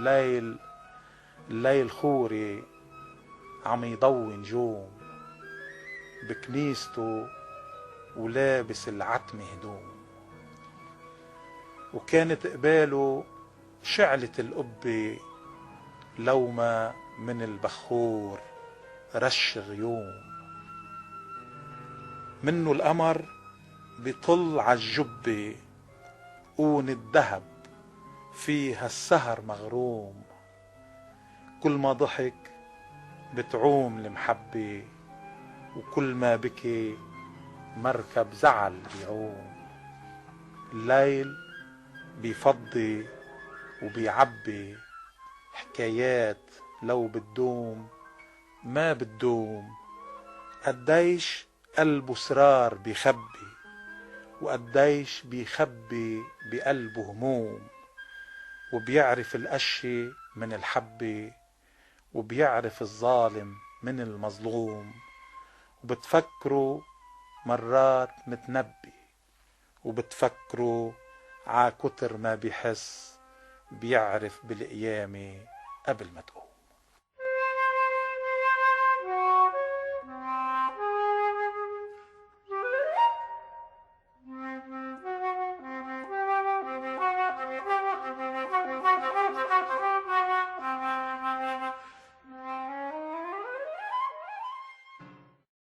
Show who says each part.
Speaker 1: الليل خوري عم يضوي نجوم بكنيسته ولابس العتمة هدوم. وكانت قباله شعلة القبة لو ما من البخور رش غيوم. منه القمر بيطل عالجبة قون الذهب فيها السهر مغروم. كل ما ضحك بتعوم المحبة وكل ما بكي مركب زعل بيعوم. الليل بيفضي وبيعبي حكايات لو بتدوم ما بتدوم. قديش قلبه سرار بيخبي وقديش بيخبي بقلبه هموم. وبيعرف القشة من الحبة وبيعرف الظالم من المظلوم. وبتفكروا مرات متنبي وبتفكروا عا كتر ما بيحس بيعرف بالقيامة قبل ما تقوم.